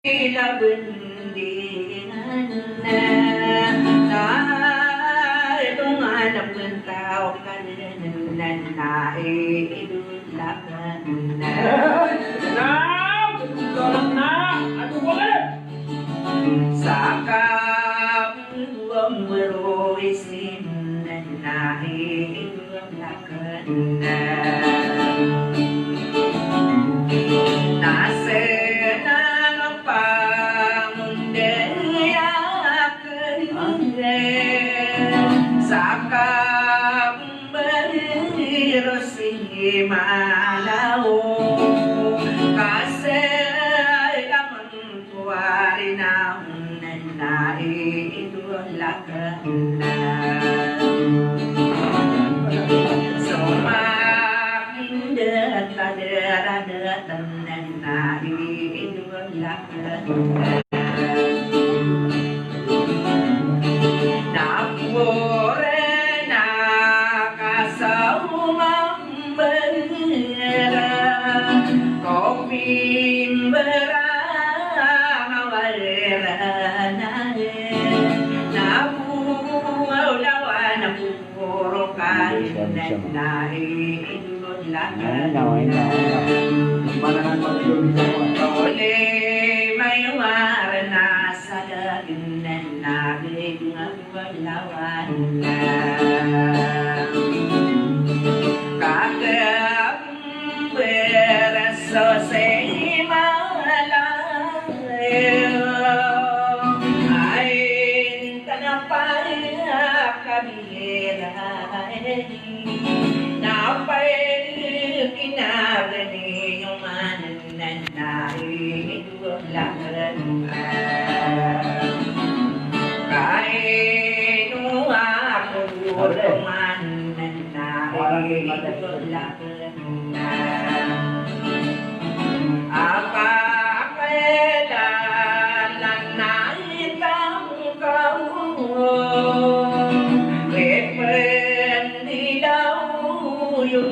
Labendingan na tunganap ng tao kananan na idulakan na sa kabuang maroisin na idulakan na nasa Rossi malaw kasi lamang tuwari na naiidolakan na sumakindat kaderatan na naiidolakan na may warna sa daginan namin ang walawan na kakamberaso sa Himalayo ay tanapay kabiray napay kinarani yung manan na idulakan kahit nung ako manan na idulakan akakailan na itang rependi daw yung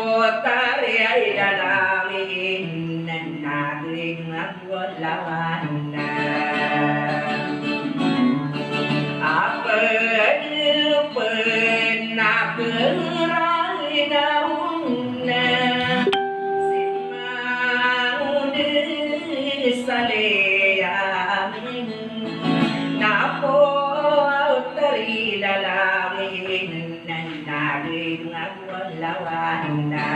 sekretary ay lalawin na naging magwalawan na apan nakeray na una simaunin sa leyamin napo lalawin na naging magwalawan na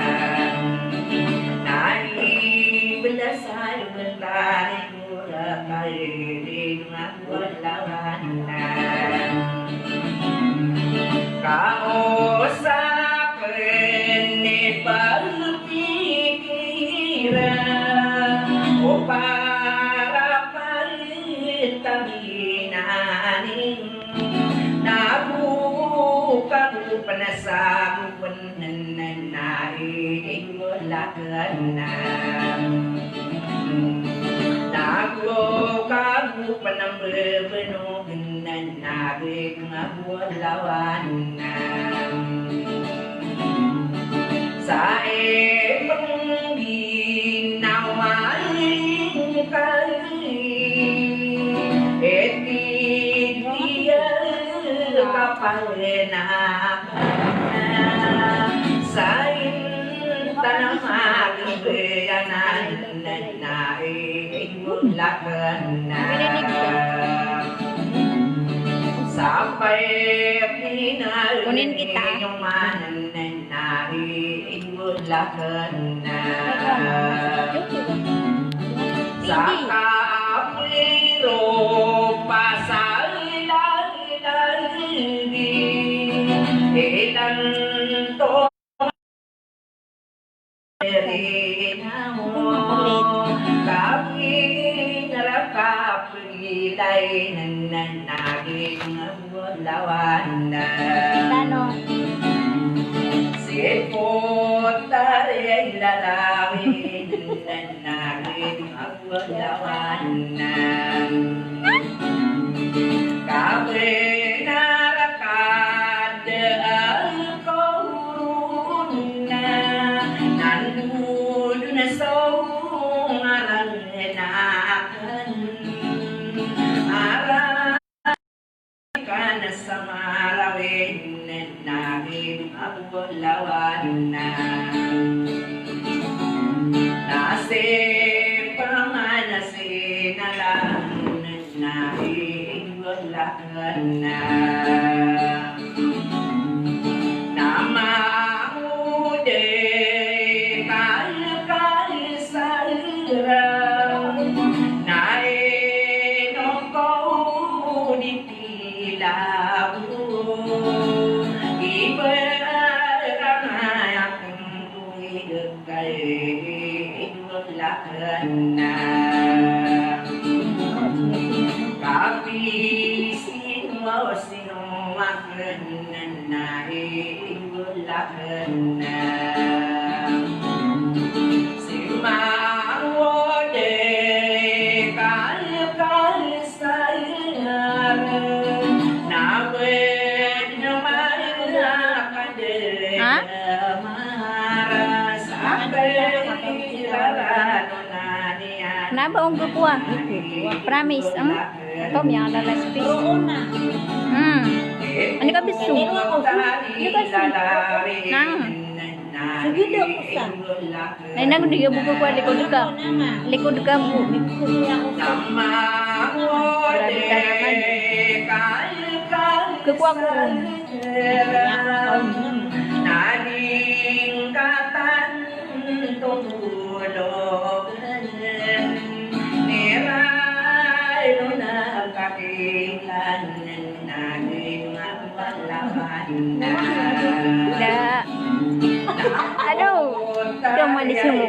naibalasay mentari mula kailing magwalawan na kausapan ni pagpikiran o para palitanginanin nabukaku panasakupan na naiidolakan na nabukaku panambebenugan na naging magwalawan na sa ibang ginawain kapanginakan sa tanang magbayanan na naiidolakan na sampai pinalinig yung manan na naiidolakan na sa kapiro pasal ilan to kami nakapagilay ng naging walawan na sipot tayo lalawin ng naging walawan na Kenapa om kuah? Pramis, tom yang ada recipe. Ini kan bisu. Ini kan nang. Segitu pesan. Nah, nang dia buku kuah liko duga bu. Berarti kan ke kuah ku. Udah. Aduh. Cuma di sini.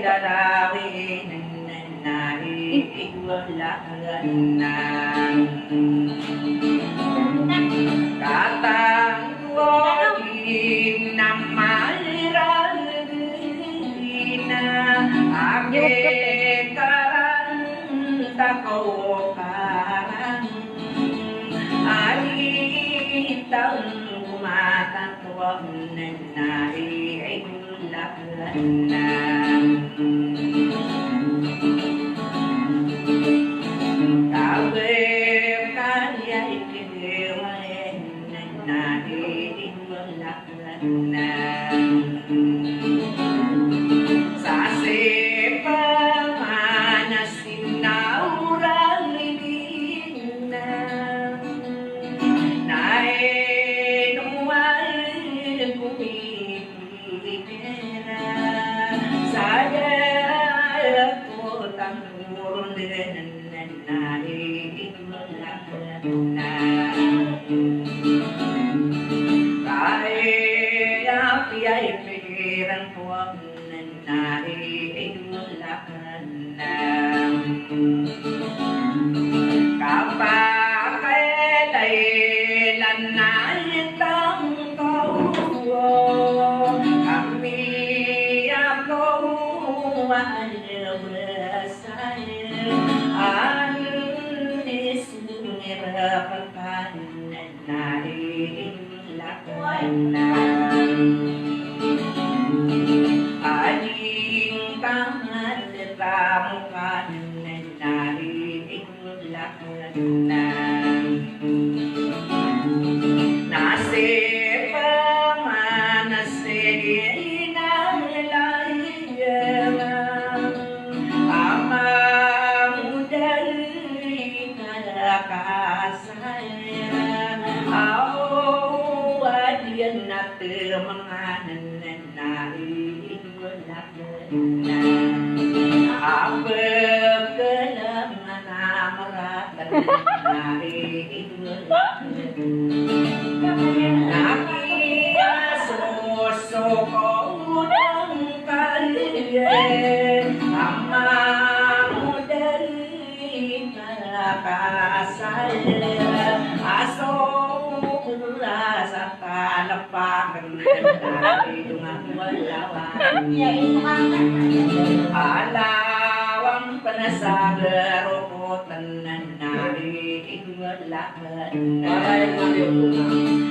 Alawang penasaran rokotan nari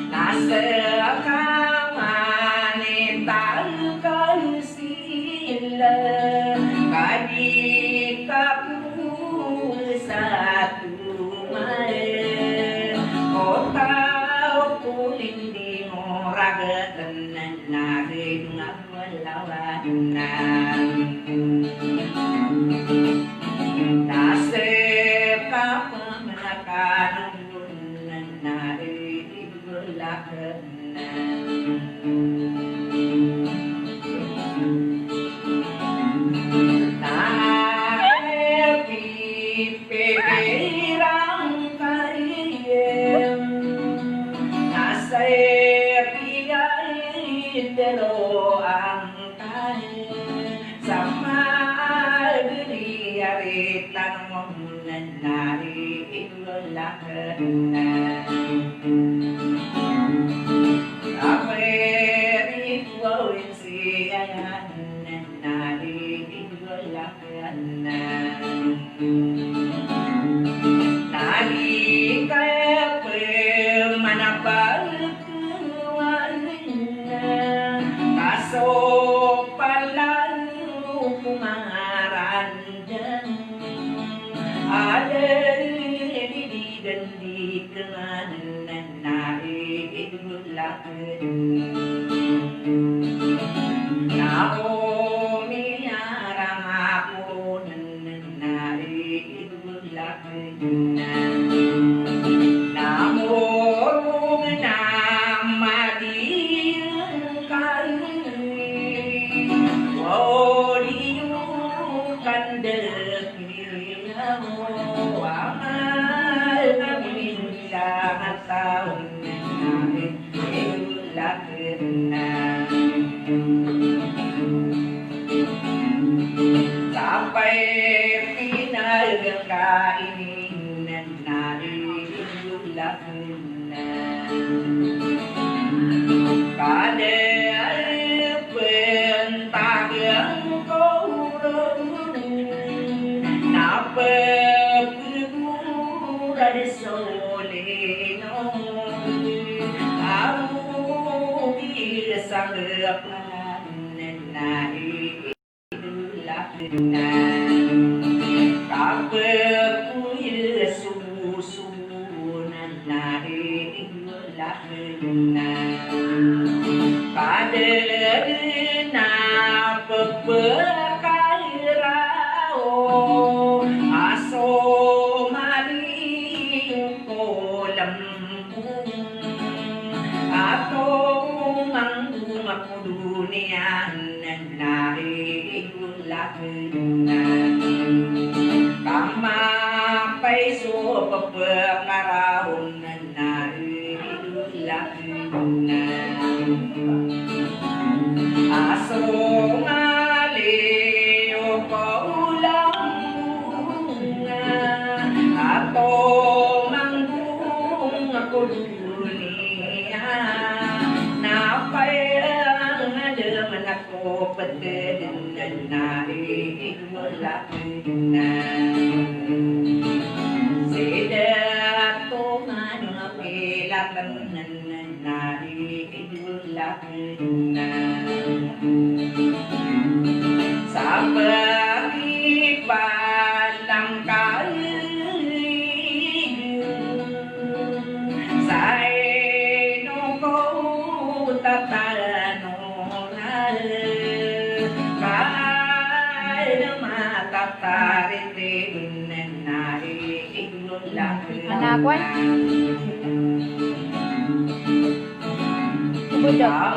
nasa kamanitan sila kadikaku satu main kota kulindi moragatan nari ngawalawan nasib ka Anak ko Lagi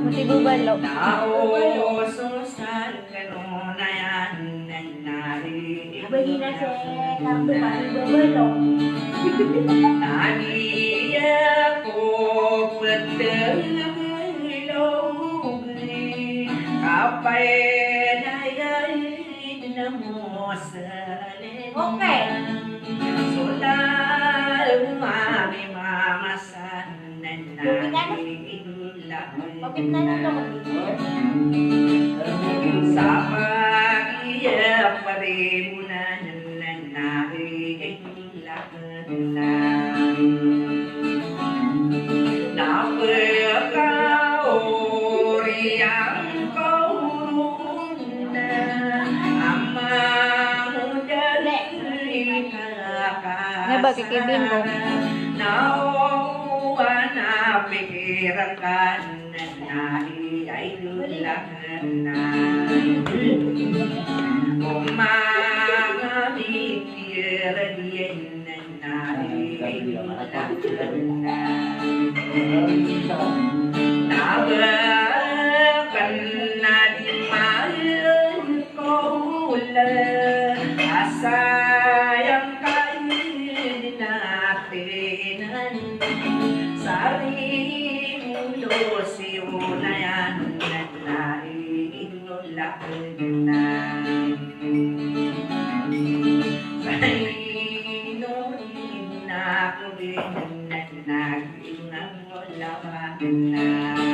Matibubalo. Bagi nasi kartu paling bubalo. Oke. Bakit na nito? Sama iya paribunan nari Ngebagi kibin ko. Pikirkan nari ay lulang na umama Sayang kain natin Sari mulo si unayan Naiinulak na Inunin na ko din na naging ang wala na